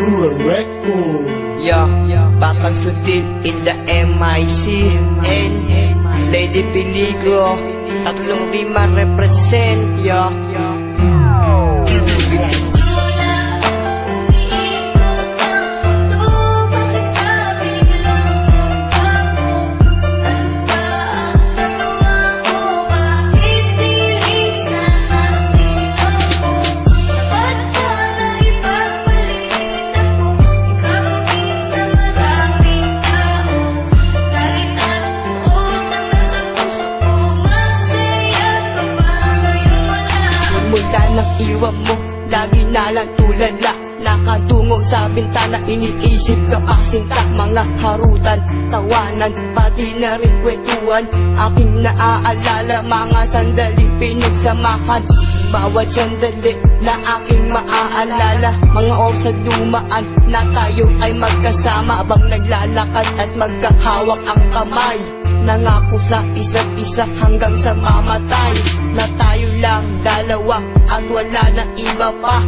Record. Batang Sutil in the MIC and Lady Peligro, tatlong rima represent, Iwan mo, lagi na lang tulala. Nakatungo sa bintana, iniisip ka pa sinta. Mga harutan, tawanan, pati na rin kwentuhan. Aking naaalala, mga sandaling pinagsamahan. Bawat sandali na aking maaalala, mga oras at dumaan na tayo ay magkasama. Abang naglalakad at magkahawak ang kamay. Nangako sa isa't isa hanggang sa mamatay, na tayo lang dalawa at wala na iba pa.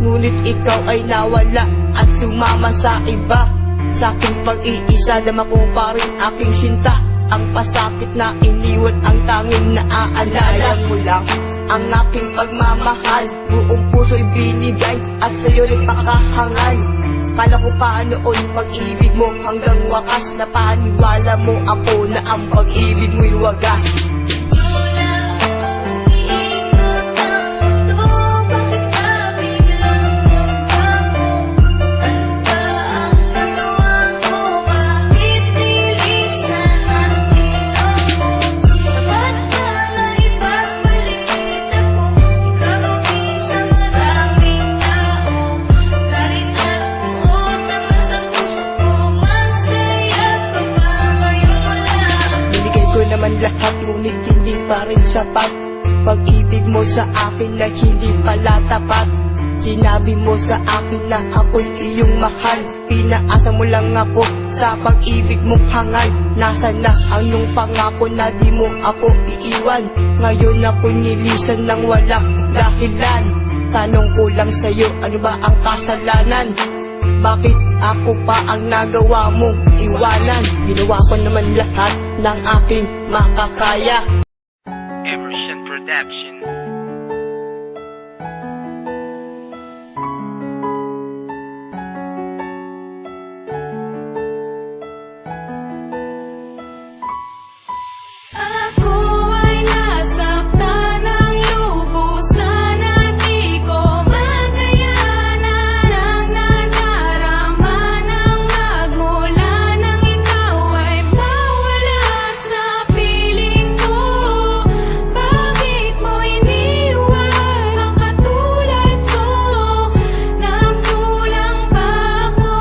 Ngunit ikaw ay nawala at sumama sa iba. Sa aking pag-iisa, dama ko pa rin aking sinta. Ang pasakit na iniwan, ang tanging naaalala mo lang ang aking pagmamahal. Buong puso'y binigay at sa'yo rin pakakahangal. Kala ko pa noon pag-ibig mo hanggang wakas, na paniwala mo ako na ang pag-ibig mo'y wagas. Naman lahat ngunit hindi pa rin sapat. Pag-ibig mo sa akin na hindi pala tapat. Sinabi mo sa akin na ako'y iyong mahal. Pinaasa mo lang ako sa pag-ibig mong hangal. Nasaan na ang iyong pangako na di mo ako iiwan? Ngayon ako'y nilisan ng walang dahilan. Tanong ko lang sa'yo, ano ba ang kasalanan? Bakit ako pa ang nagawa mong iwanan? Ginawa ko naman lahat ng aking makakaya. Emerson Production. Ako ay nasaktan ng lubusan at di ko makayanan ang nadarama ng magmula nang ikaw ay mawala sa piling ko. Bakit mo iniwan ang katulad ko? Nagkulang ba ako?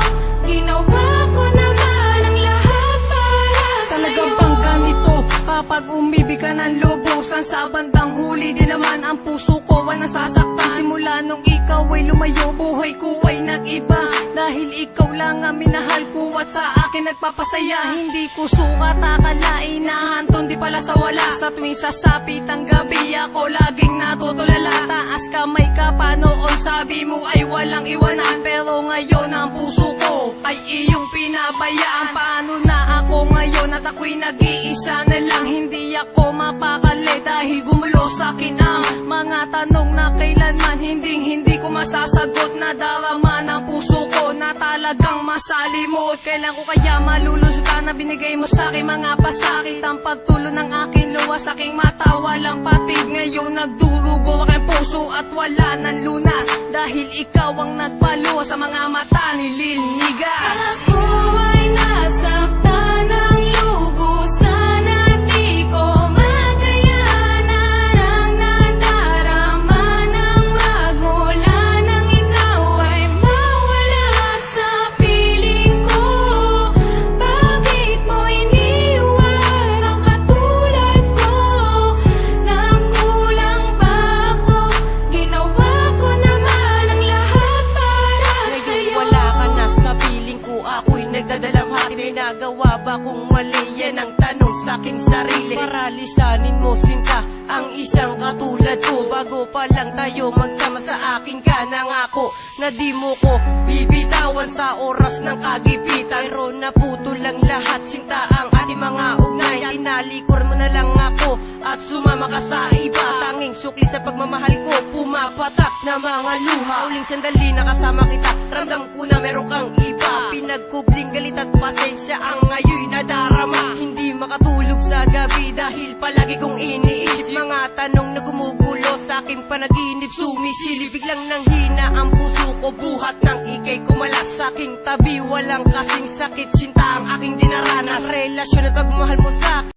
Ginawa ko naman ang lahat para sa'yo. Talagang bang ganito? Kapag umibig ka ng lubusan, sa bandang huli din naman ang puso ko ay nasasaktan. Simula nung ikaw ay lumayo, buhay ko ay nag-iba. Dahil ikaw lang ang minahal ko at sa akin nagpapasaya. Hindi ko sukat akalain na hantong di pala sa wala. Sa tuwing sasapit ang gabi, ako laging natutulala. Taas kamay ka pa noon, sabi mo ay walang iwanan. Pero ngayon ang puso ko ay iyong pinabayaan. Paano na ako ngayon at ako'y nag-iisa na lang? Hindi ako mapakali dahil gumulo sa'kin ang mga tanong na kailanman hindi ko masasagot. Na darama ng puso ko na talagang masalimot. Kailan ko kaya malulusutan na binigay mo sa'kin mga pasakit? Ang pagtulo ng aking luha sa'king mata, walang patid. Ngayon nagdurugo aking puso at wala ng lunas, dahil ikaw ang nagpaluwa sa mga mata ni Lil Nigas. Ako ay nasaktan ng lubusan at di ko makayanan ang nadarama ng magmula nang ikaw ay mawala sa piling ko. Bakit mo iniwan ang katulad ko? Nagkulang ba ako? Ginawa ko naman ang lahat para Ngayon sa'yo. wala ka na sa piling ko, ako'y nagdadalamhati. Nagawa ba kung mali? Yan ang tanong sa aking sarili. Para lisanin mo sinta ang isang katulad ko. Bago pa lang tayo magsama, sa akin ka nangako na di mo ko bibitawan. nagtagpuan sa oras ng kagipitan. Pero naputol lang lahat, sinta ang ating mga ugnay. Tinalikor mo na lang ako at sumama ka sa iba. Tanging sukli sa pagmamahal ko, pumapatak na mga luha. Uling sandali nakasama kita, ramdam ko na meron kang iba. Pinagkubling galit at pasensya ang ngayon nadarama. Hindi makatulog sa gabi dahil palagi kong iniisip mga tanong na gumugulo sa aking panaginip. Sumisilip biglang nang hina ang puso ko, buhat ng ikay kumalas sa aking tabi. Walang kasing sakit, sinta ang aking dinaranas. Relasyon at pagmamahal mo sa akin